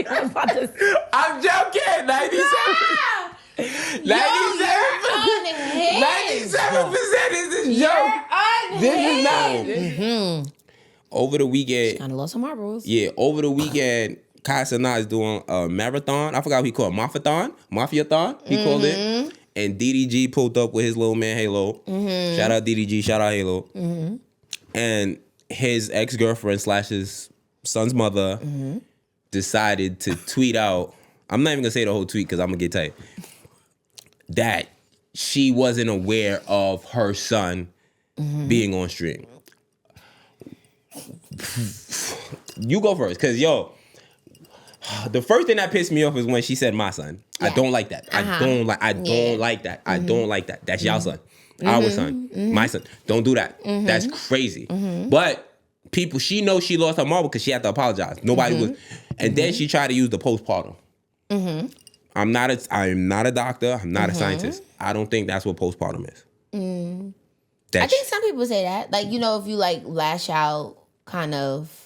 I'm joking. 97%. 97% is this joke. This is not. Over the weekend. Kind of lost some marbles. Yeah, over the weekend, Kai Cenat is doing a marathon. I forgot what he called it. Mafiathon, he called it. And DDG pulled up with his little man Halo. Shout out DDG, shout out Halo. And his ex-girlfriend / his son's mother decided to tweet out, I'm not even going to say the whole tweet because I'm going to get tight, that she wasn't aware of her son being on stream. You go first, because, the first thing that pissed me off is when she said my son. Yeah. I don't like that. I don't like that. I don't like that. That's y'all son. Our son. My son. Don't do that. That's crazy. But she knows she lost her marble because she had to apologize. Nobody was. And then she tried to use the postpartum. I'm not a doctor. I'm not a scientist. I don't think that's what postpartum is. I think some people say that. Like, if you lash out kind of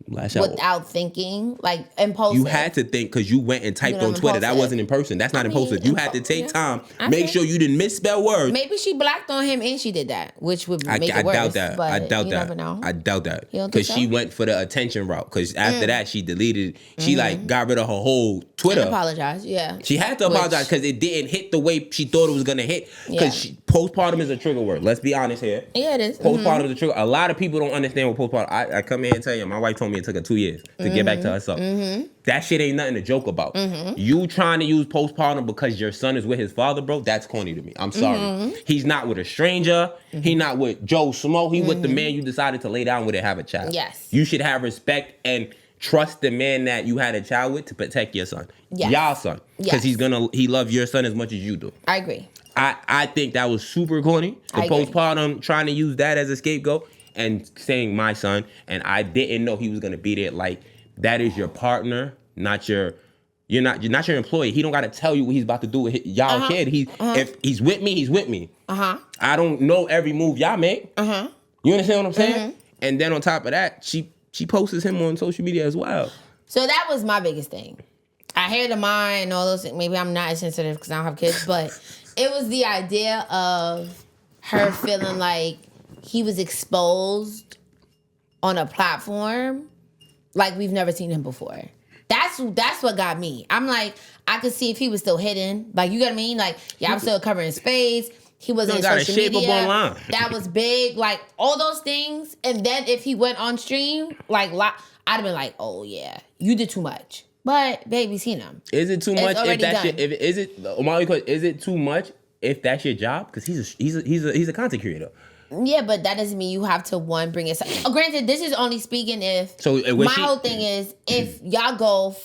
without thinking, like impulsive. You had to think because you went and typed on Twitter. That wasn't in person. That's not impulsive. You had to take time, make sure you didn't misspell words. Maybe she blacked on him and she did that, which would make it worse. Doubt that. I doubt that. Never know. I doubt that. Because she went for the attention route. Because after that, she deleted. She got rid of her whole Twitter. And apologized. Yeah. She had to apologize because it didn't hit the way she thought it was gonna hit. Because postpartum is a trigger word. Let's be honest here. Yeah, it is. Postpartum is a trigger. A lot of people don't understand what postpartum. I come here and tell you, my wife told me it took her 2 years to get back to herself. That shit ain't nothing to joke about. You trying to use postpartum because your son is with his father, bro, that's corny to me. I'm sorry. He's not with a stranger. He not with Joe Smo. He with the man you decided to lay down with and have a child. Yes. You should have respect and trust the man that you had a child with to protect your son. Yes. Y'all son. Because he love your son as much as you do. I agree. I think that was super corny. The postpartum, trying to use that as a scapegoat. And saying my son, and I didn't know he was gonna be there. Like, that is your partner, not your your employee. He don't gotta tell you what he's about to do with y'all kid. If he's with me, he's with me. I don't know every move y'all make. You understand what I'm saying? And then on top of that, she posts him on social media as well. So that was my biggest thing. I hear the mind and all those things. Maybe I'm not as sensitive because I don't have kids, but it was the idea of her feeling like he was exposed on a platform like we've never seen him before. That's what got me. I'm like, I could see if he was still hidden. Like, you get what I mean? Like, I'm still covering his face. He wasn't in social media. Online. That was big. Like, all those things. And then if he went on stream, I'd have been like, oh, yeah, you did too much. But, baby, seen him. Is it too much if that's is it too much if that's your job? Because he's a content creator. Yeah, but that doesn't mean you have to bring it. Granted, this is only speaking if. So my whole thing is if y'all go,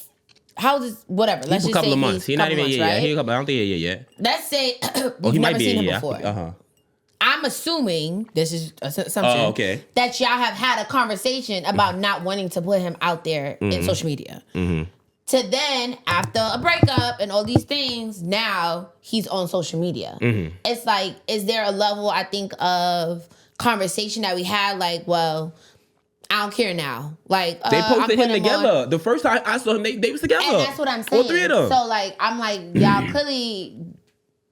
how's this? Whatever. Let's just say a couple of months. He's not even right? I don't think yet. Let's say you've never seen him before. I'm assuming this is assumption. That y'all have had a conversation about not wanting to put him out there in social media. To then, after a breakup and all these things, now he's on social media. It's like, is there a level, I think, of conversation that we had? Like, well, I don't care now. Like, they posted him together. The first time I saw him, they was together. And that's what I'm saying. All three of them. So, like, I'm like, y'all clearly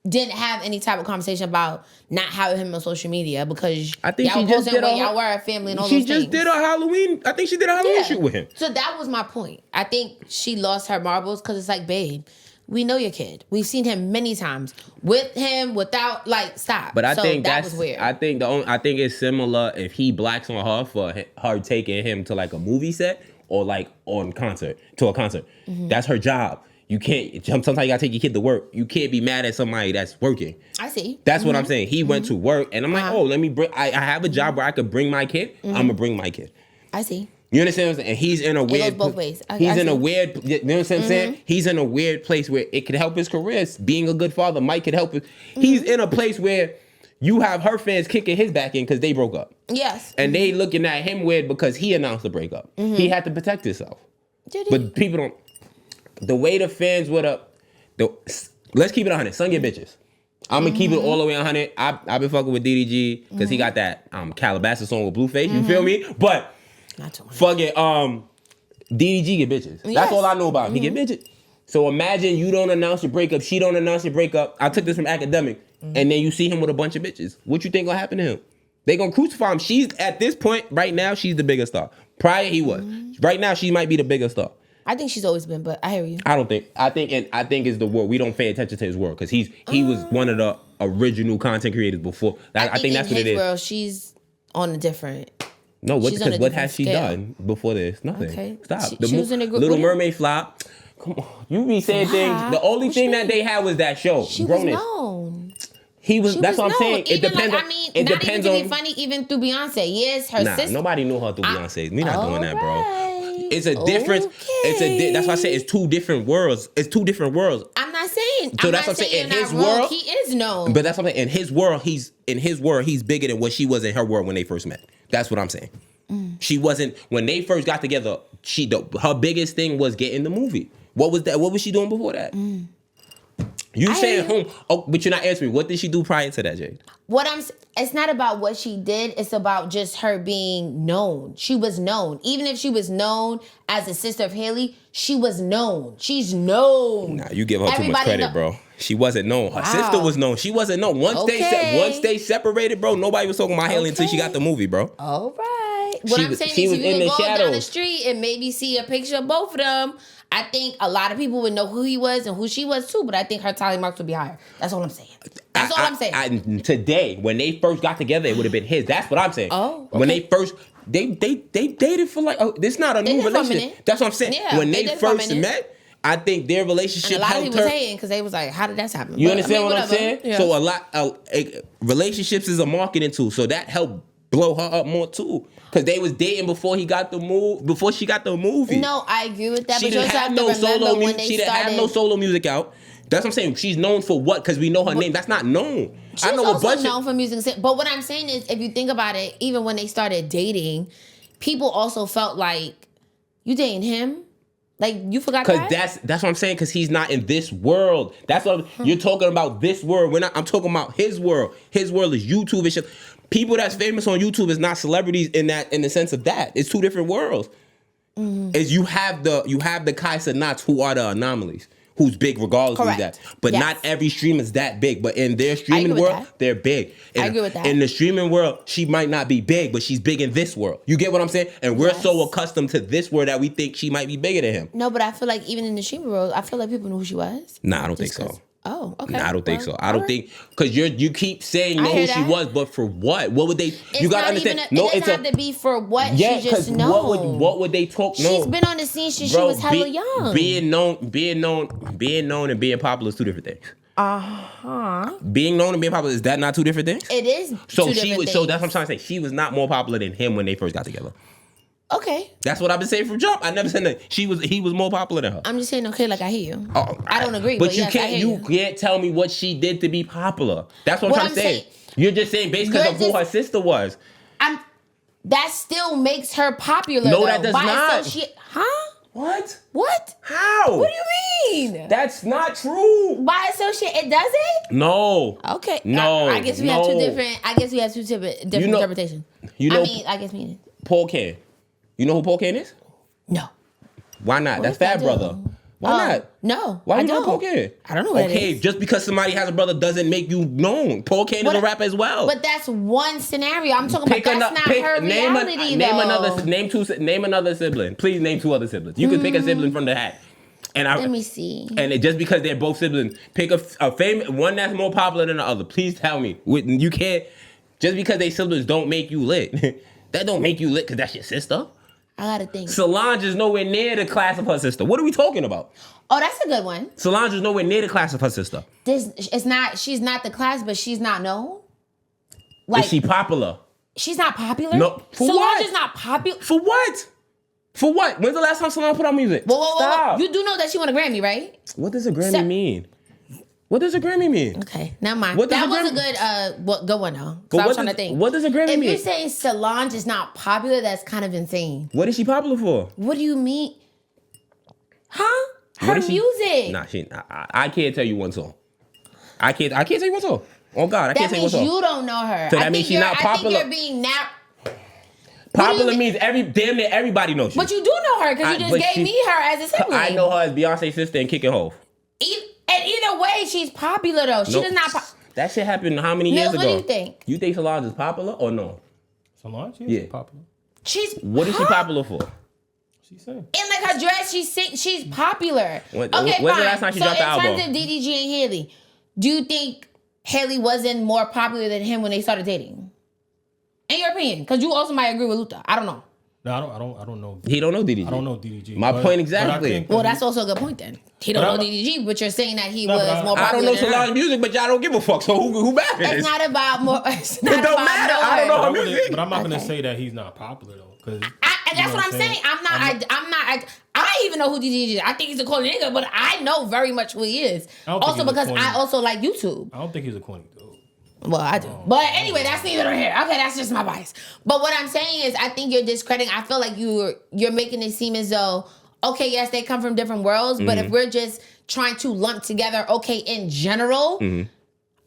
didn't have any type of conversation about not having him on social media because I think y'all wasn't where y'all were a family and all those things. She just did a Halloween. I think she did a Halloween shoot with him. So that was my point. I think she lost her marbles because it's like, babe, we know your kid. We've seen him many times with him, without, like, stop. But I think that was weird. I think it's similar if he blacks on her for her taking him to like a movie set or like to a concert. That's her job. You can't, sometimes you gotta take your kid to work. You can't be mad at somebody that's working. I see. That's what I'm saying. He went to work and I'm like, let me bring, I have a job where I could bring my kid. I'm gonna bring my kid. I see. You understand what I'm saying? And he's in a weird... It goes both ways. He's in a weird... You know what I'm saying? He's in a weird place where it could help his career. Being a good father, Mike could help him. He's in a place where you have her fans kicking his back in because they broke up. Yes. And they looking at him weird because he announced the breakup. He had to protect himself. Did he? But people don't... The way the fans would have... Let's keep it 100. Son get bitches. I'm gonna keep it all the way 100. I've been fucking with DDG because he got that Calabasas song with Blueface. You feel me? But... Not too much. Fuck it. DDG get bitches. That's all I know about him. He get bitches. So imagine you don't announce your breakup, she don't announce your breakup. I took this from academic, and then you see him with a bunch of bitches. What you think gonna happen to him? They gonna crucify him. She's at this point right now. She's the biggest star. Prior he was. Right now she might be the biggest star. I think she's always been, but I hear you. I don't think. I think it's the world. We don't pay attention to his world because he was one of the original content creators before. I think that's what it is. World, she's on a different. No, because what has she done before this? Nothing. Okay. Stop. She was in a group. Little Mermaid flop. Come on, you be saying things. The only thing that they had was that show. She was known. He was. That's what I'm saying. It depends. It depends on. Funny, even through Beyonce. Yes, her sister. Nobody knew her through Beyonce. We not doing that, bro. It's a difference. Okay. That's why I say it's two different worlds. I'm not saying. So that's what I'm saying. In his world, he is known. But that's what I'm saying. In his world, he's bigger than what she was in her world when they first met. That's what I'm saying. She wasn't when they first got together. Her biggest thing was getting the movie. What was that? What was she doing before that? You saying home? Oh, but you're not answering me. What did she do prior to that, Jade? It's not about what she did. It's about just her being known. She was known. Even if she was known as a sister of Haley, she was known. She's known. Nah, you give her too much credit, bro. She wasn't known. Her sister was known. She wasn't known. Once they separated, bro, nobody was talking about Haley until she got the movie, bro. All right. What I'm saying is, if you can go down the street and maybe see a picture of both of them, I think a lot of people would know who he was and who she was too, but I think her tally marks would be higher. That's all I'm saying. I'm saying. Today, when they first got together, it would have been his. That's what I'm saying. Oh, okay. When they first, they dated for like, this not a new relationship. That's what I'm saying. Yeah, when they first met, I think their relationship helped her. A lot of people was hating because they was like, how did that happen? You understand what I'm saying? Yeah. So relationships is a marketing tool, so that helped blow her up more too. Because they was dating before she got the movie. No, I agree with that. She didn't have no solo music. She didn't have no solo music out. That's what I'm saying. She's known for what? Because we know her name. That's not known. She's also known for music. But what I'm saying is, if you think about it, even when they started dating, people also felt like, you dating him? Like, you forgot that? Because that's what I'm saying, because he's not in this world. That's what you're talking about, this world. I'm talking about his world. His world is YouTube and shit. People that's famous on YouTube is not celebrities in the sense of that. It's two different worlds. Is you have the Kai Cenats who are the anomalies, who's big regardless of that. But not every streamer is that big. But in their streaming world, they're big. I agree with that. In the streaming world, she might not be big, but she's big in this world. You get what I'm saying? And we're so accustomed to this world that we think she might be bigger than him. No, but I feel like even in the streaming world, I feel like people knew who she was. Nah, I don't think so. Oh, okay. Nah, I don't think so. I don't think, because you keep saying know who she was, but for what? What would they? You gotta understand. It doesn't have to be for what she just known. What would they talk? She's been on the scene since she was hella young. Being known, and being popular is two different things. Being known and being popular, is that not two different things? It is. So So that's what I'm trying to say. She was not more popular than him when they first got together. Okay. That's what I've been saying from jump. I never said that he was more popular than her. I'm just saying, okay, like I hear you. Oh, I don't agree. But yes, you can't tell me what she did to be popular. That's what I'm trying to say. You're just saying based because of who her sister was. That still makes her popular. No, that does not. Huh? What? How? What do you mean? That's not true. By associate, it doesn't? No. Okay. No. I guess we have two different. Different interpretations. I guess we. Paul Kane. You know who Paul Kane is? No. Why not? That's Fat Brother. Why not? No. Why you know Paul Kane? I don't know what it is. Just because somebody has a brother doesn't make you known. Paul Kane is a rapper as well. But that's one scenario. I'm talking about that's not her reality though. Name another sibling. Please name two other siblings. You can pick a sibling from the hat. Let me see. And just because they're both siblings, pick a famous one that's more popular than the other. Please tell me. You can't. Just because they siblings don't make you lit. That don't make you lit because that's your sister. I gotta think. Solange is nowhere near the class of her sister. What are we talking about? Oh, that's a good one. Solange is nowhere near the class of her sister. She's not the class, but she's not known. Like, is she popular? She's not popular? No. Solange is not popular. For what? For what? When's the last time Solange put out music? Whoa. You do know that she won a Grammy, right? What does a Grammy mean? What does a Grammy mean? Okay, never mind. That was a good one though. Because I was trying to think. What does a Grammy mean? If you're saying Solange is not popular, that's kind of insane. What is she popular for? What do you mean? Huh? Her music. Nah, I can't tell you one song. I can't tell you one song. Oh God, I can't tell you one song. That means you don't know her. So that means she's not popular. I think you're being Popular means damn near everybody knows you. But you do know her because you just gave me her as a sibling. I know her as Beyonce's sister and Kicking Hove. And either way, she's popular though. She does not. That shit happened how many years ago? What do you think? You think Solange is popular or no? Solange is popular. What is she popular for? She sang. In like her dress, she's popular. When's the last time she dropped the album? In terms of DDG and Haley, do you think Haley wasn't more popular than him when they started dating? In your opinion, because you also might agree with Luther. I don't know. No, I don't know. He don't know DDG. I don't know DDG. My point exactly. Well, that's also a good point then. He don't know DDG, but you're saying that he was more popular. I don't know Solange music, but y'all don't give a fuck. So who matters? It's not about more. It don't matter. I don't know her music. But I'm not gonna say that he's not popular though, because that's what I'm saying. I'm not. I even know who DDG is. I think he's a corny nigga, but I know very much who he is. Also because I also like YouTube. I don't think he's a corny dude. Well, I do. But anyway, that's neither here. Okay, that's just my bias. But what I'm saying is I think you're discrediting. I feel like you're making it seem as though, okay, yes, they come from different worlds, but if we're just trying to lump together, okay, in general,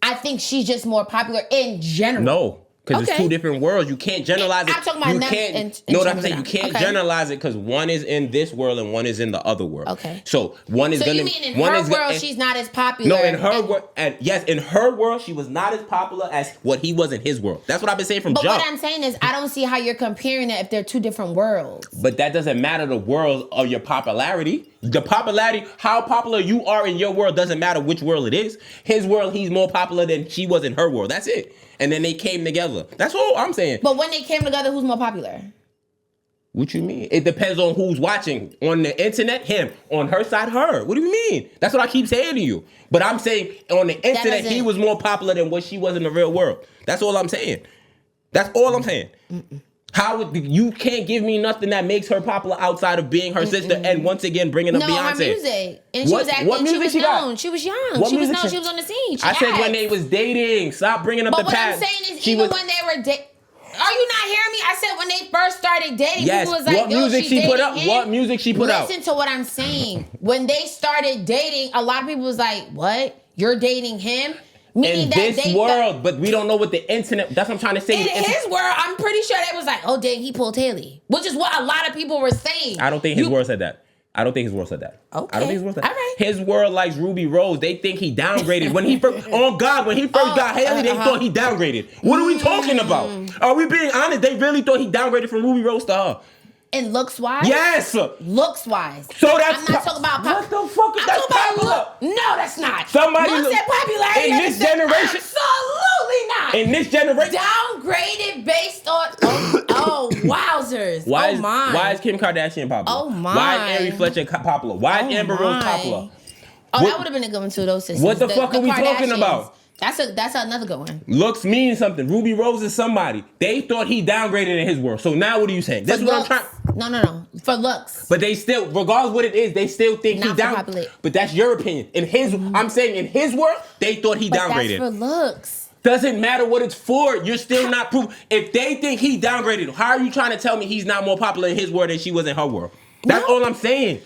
I think she's just more popular in general. No. Because it's two different worlds. You can't generalize it. I'm talking about you can't generalize it because one is in this world and one is in the other world. Okay. So one is gonna. So you mean in her world she's not as popular? No, in her world, and yes, in her world she was not as popular as what he was in his world. That's what I've been saying from jump. But what I'm saying is I don't see how you're comparing it if they're two different worlds. But that doesn't matter the world of your popularity. The popularity, how popular you are in your world doesn't matter which world it is. His world, he's more popular than she was in her world. That's it. And then they came together. That's all I'm saying. But when they came together, who's more popular? What you mean? It depends on who's watching. On the internet, him. On her side, her. What do you mean? That's what I keep saying to you. But I'm saying on the internet, he was more popular than what she was in the real world. That's all I'm saying. That's all I'm saying. You can't give me nothing that makes her popular outside of being her sister and once again bringing up Beyonce. Her music. And she was acting. What music she was known. She was young. She was known. She was on the scene. I said when they was dating. Stop bringing up the past. But what I'm saying is even when they were dating. Are you not hearing me? I said when they first started dating, people was like, what music she put up? What music she put out? Listen to what I'm saying. When they started dating, a lot of people was like, what? You're dating him? Meaning in this world, but we don't know what the internet. That's what I'm trying to say. In his world, I'm pretty sure they was like, "Oh, dang, he pulled Haley," which is what a lot of people were saying. I don't think his world said that. I don't think his world said that. Okay. I don't think his world said that. All right. His world likes Ruby Rose. They think he downgraded when he first. Oh God, when he first got Haley, they thought he downgraded. What are we talking about? Are we being honest? They really thought he downgraded from Ruby Rose to her. And looks wise? Yes. Looks wise. So that's I'm not talking about what the fuck is that popular? No, that's not. Somebody said popularity in this generation. Absolutely not. In this generation. Downgraded based on wowzers. Why is Kim Kardashian popular? Oh my. Why is Ari Fletcher popular? Why is Amber Rose popular? Oh, that would have been a good one too, those sisters. What the fuck are we talking about? That's another good one. Looks mean something. Ruby Rose is somebody. They thought he downgraded in his world. So now what are you saying? That's what I'm trying. No. For looks. But they still, regardless what it is, they still think he downgraded. But that's your opinion. I'm saying in his world, they thought he downgraded. That's for looks. Doesn't matter what it's for. You're still not proof. If they think he downgraded, how are you trying to tell me he's not more popular in his world than she was in her world? That's all I'm saying.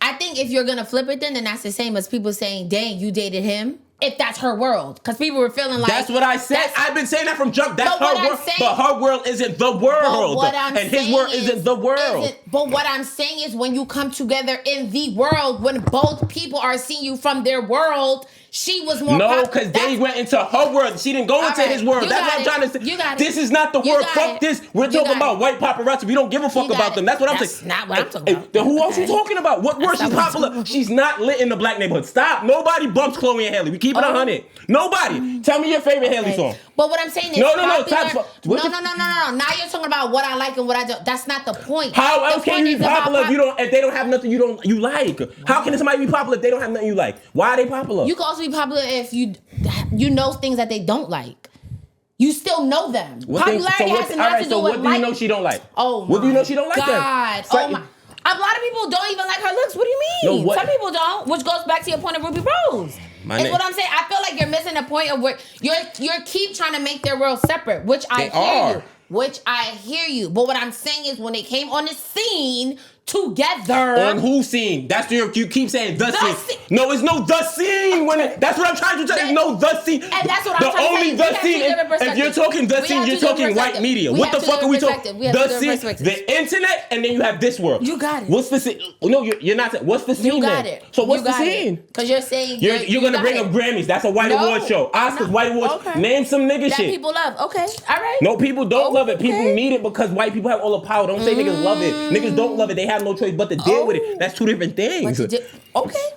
I think if you're gonna flip it, then that's the same as people saying, "Dang, you dated him." If that's her world, because people were feeling like that's what I said. I've been saying that from jump. That's her world, but her world isn't the world, and his world isn't the world. But what I'm saying is, when you come together in the world, when both people are seeing you from their world, she was more. No, because they went into her world. She didn't go into his world. That's what I'm trying to say. You got it. This is not the world. Fuck this. We're talking about white paparazzi. We don't give a fuck about them. That's what I'm saying. That's not what I'm talking about. Then who else you talking about? What world she's popular? She's not lit in the black neighborhood. Stop. Nobody bumps Chloe and Haley. We keep it 100. Nobody. Tell me your favorite Haley song. But what I'm saying is no. No. Now you're talking about what I like and what I don't. That's not the point. How else can you be popular if they don't have nothing you like? How can somebody be popular if they don't have nothing you like? Why are they popular? You can also be popular if you know things that they don't like. You still know them. Popularity has nothing to do with what do you know she don't like? Oh my what do you know she don't like God. Oh my. A lot of people don't even like her looks. What do you mean? No, some people don't, which goes back to your point of Ruby Rose. It's what I'm saying. I feel like you're missing the point of where you're keep trying to make their world separate, which I hear you. But what I'm saying is when they came on the scene together. On whose scene? That's your. You keep saying the scene. No, it's no the scene. That's what I'm trying to tell you. No the scene. And that's what I'm trying to say. The scene. If you're talking the scene, you're talking white media. What the fuck are we talking? The scene, the internet, and then you have this world. You got it. What's the scene? No, you're not. What's the scene? You got it. So what's the scene? Because you're saying you're gonna bring up Grammys. That's a white award show. Oscars, white awards. Name some nigga shit that people love. Okay, all right. No, people don't love it. People need it because white people have all the power. Don't say niggas love it. Niggas don't love it. They have no choice but to deal with it. That's two different things. Okay.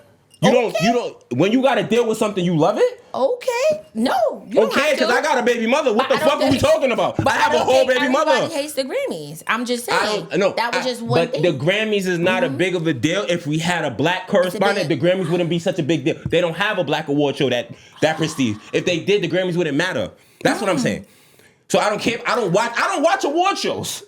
You don't. When you gotta deal with something, you love it. Okay. No. You okay, because I got a baby mother. What the fuck are we talking about? I have a whole baby mother. Everybody hates the Grammys. I'm just saying. That was just one thing. But the Grammys is not a big of a deal. If we had a black correspondent, the Grammys wouldn't be such a big deal. They don't have a black award show that prestige. If they did, the Grammys wouldn't matter. That's what I'm saying. So I don't care. I don't watch award shows.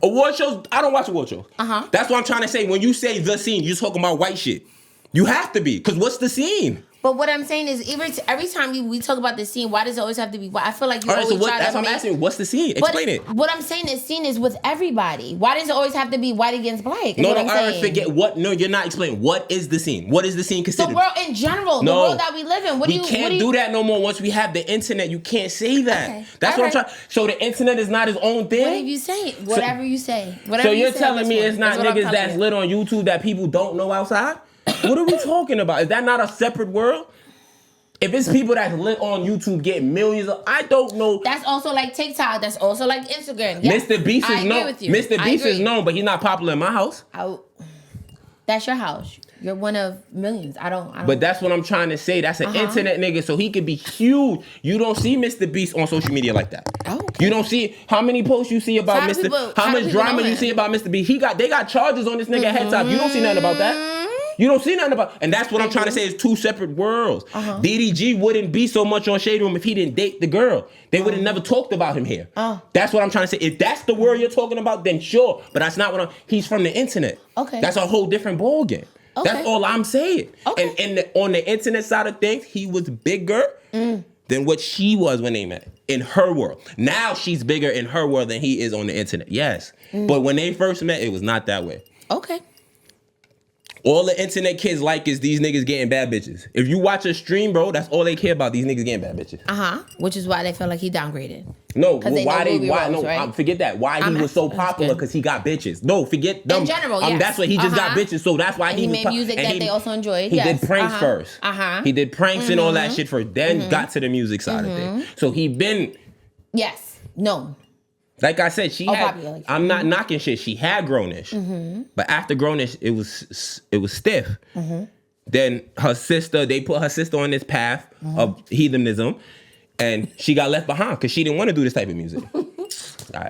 Award shows. I don't watch award shows. That's what I'm trying to say. When you say the scene, you're talking about white shit. You have to be, because what's the scene? But what I'm saying is, every time we talk about the scene, why does it always have to be white? I feel like you always try that's what I'm asking. What's the scene? Explain it. What I'm saying is, scene is with everybody. Why does it always have to be white against black? No, I forget what. No, you're not explaining. What is the scene? What is the scene considered? The world in general. The world that we live in. We can't do that no more. Once we have the internet, you can't say that. Okay. That's what I'm trying. So the internet is not its own thing. Whatever you say. Whatever you say. So you're telling me it's not niggas that's lit on YouTube that people don't know outside? What are we talking about? Is that not a separate world? If it's people that's lit on YouTube getting millions of, I don't know. That's also like TikTok. That's also like Instagram. Yes, Mr. Beast is known. Mr. Beast is known, but he's not popular in my house. That's your house. You're one of millions. I don't. But that's what I'm trying to say. That's an internet nigga, so he could be huge. You don't see Mr. Beast on social media like that. Okay. You don't see how many posts you see about Mr. How much drama you see about Mr. Beast. They got charges on this nigga head top. You don't see nothing about that. You don't see nothing about, and that's what I'm trying to say is two separate worlds. DDG wouldn't be so much on Shade Room if he didn't date the girl. They would have never talked about him here. That's what I'm trying to say. If that's the world you're talking about, then sure. But that's not what he's from the internet. Okay. That's a whole different ballgame. Okay. That's all I'm saying. Okay. And on the internet side of things, he was bigger than what she was when they met in her world. Now she's bigger in her world than he is on the internet. Yes. But when they first met, it was not that way. Okay. All the internet kids like is these niggas getting bad bitches. If you watch a stream, bro, that's all they care about. These niggas getting bad bitches. Which is why they feel like he downgraded. No, forget that. Why he was so popular because he got bitches. No, forget them. In general, yes. That's what he just got bitches. So that's why he made music that they also enjoyed. He did pranks first. He did pranks and all that shit first. Then got to the music side of things. So he been. Yes. No. Like I said, I'm not knocking shit. She had grownish, but after grownish, it was stiff. Then they put her sister on this path of heathenism, and she got left behind because she didn't want to do this type of music.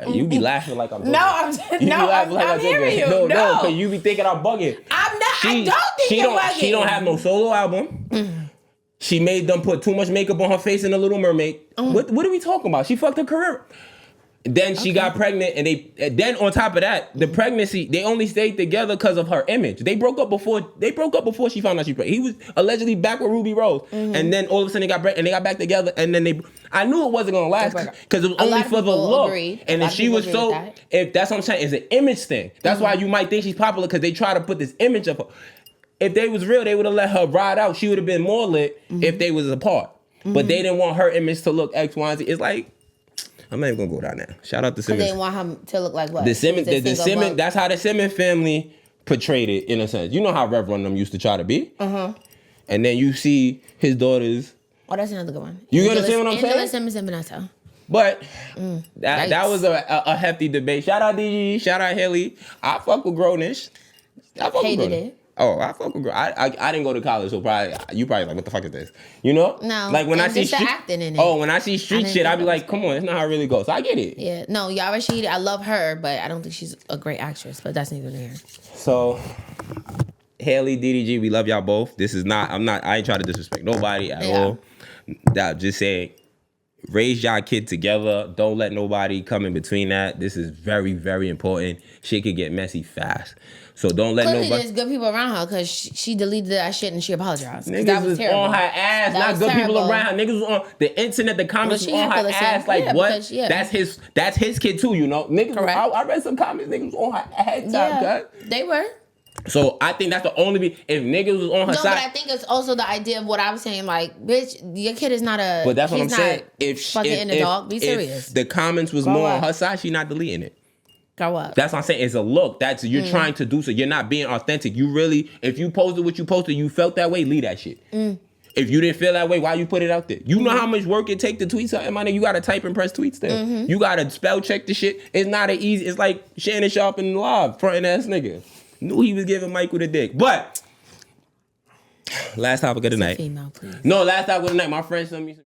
You be laughing like I'm joking. I'm hearing you. No, because you be thinking I'm bugging. I'm not. I don't think you're bugging. She don't have no solo album. She made them put too much makeup on her face in The Little Mermaid. What are we talking about? She fucked her career. Then she got pregnant, and then on top of that, the pregnancy, they only stayed together because of her image. They broke up before she found out she was pregnant. He was allegedly back with Ruby Rose, and then all of a sudden they got pregnant, and they got back together, and then I knew it wasn't gonna last because it was only for the look. And if she was if that's what I'm saying, it's an image thing. That's why you might think she's popular because they try to put this image of her. If they was real, they would have let her ride out. She would have been more lit if they was apart. But they didn't want her image to look X, Y, and Z. It's like. I'm not even gonna go down there. Shout out to Simmons. They didn't want him to look like what? The Simmons. That's how the Simmons family portrayed it in a sense. You know how Reverend them used to try to be. And then you see his daughters. Oh, that's another good one. You understand what I'm saying? Angela Simmons and Vanessa. But that was a hefty debate. Shout out DDG. Shout out Haley. I fuck with grownish. Hated it. Oh, I fuck with girl. I didn't go to college, so you probably like, what the fuck is this? You know? No. Like when I see street acting in it. Oh, when I see street shit, I be like, come on, it's not how it really goes. So I get it. Yeah. No, Yara Shahidi, I love her, but I don't think she's a great actress. But that's neither here. So, Haley, DDG, we love y'all both. I ain't trying to disrespect nobody at all. Just saying, Raise y'all kid together. Don't let nobody come in between that. This is very, very important. Shit can get messy fast. So don't let Clearly nobody. there's good people around her because she deleted that shit and she apologized. Niggas that was was terrible. on her ass. Not good terrible. people around her. Niggas was on the internet. The comments was on her ass. Like yeah, what? Because, yeah. That's his kid too. You know, niggas. Correct. I read some comments. Niggas was on her ass. Yeah, they were. So I think that's the only if niggas was on her side. No, but I think it's also the idea of what I was saying. Like, bitch, your kid is not a. But that's what I'm saying. If dog, be serious. If the comments was more on her side, she not deleting it. Grow up. That's what I'm saying. It's a look. That's you're trying to do so. You're not being authentic. You really, if you posted what you posted, you felt that way. Leave that shit. If you didn't feel that way, why you put it out there? You know how much work it take to tweet something, my nigga. You gotta type and press tweets there. You gotta spell check the shit. It's not an easy. It's like Shannon Sharp in live, fronting ass nigga. Knew he was giving Michael the dick. But last topic of the night. Female, please. No, last topic of the night. My friend sent me some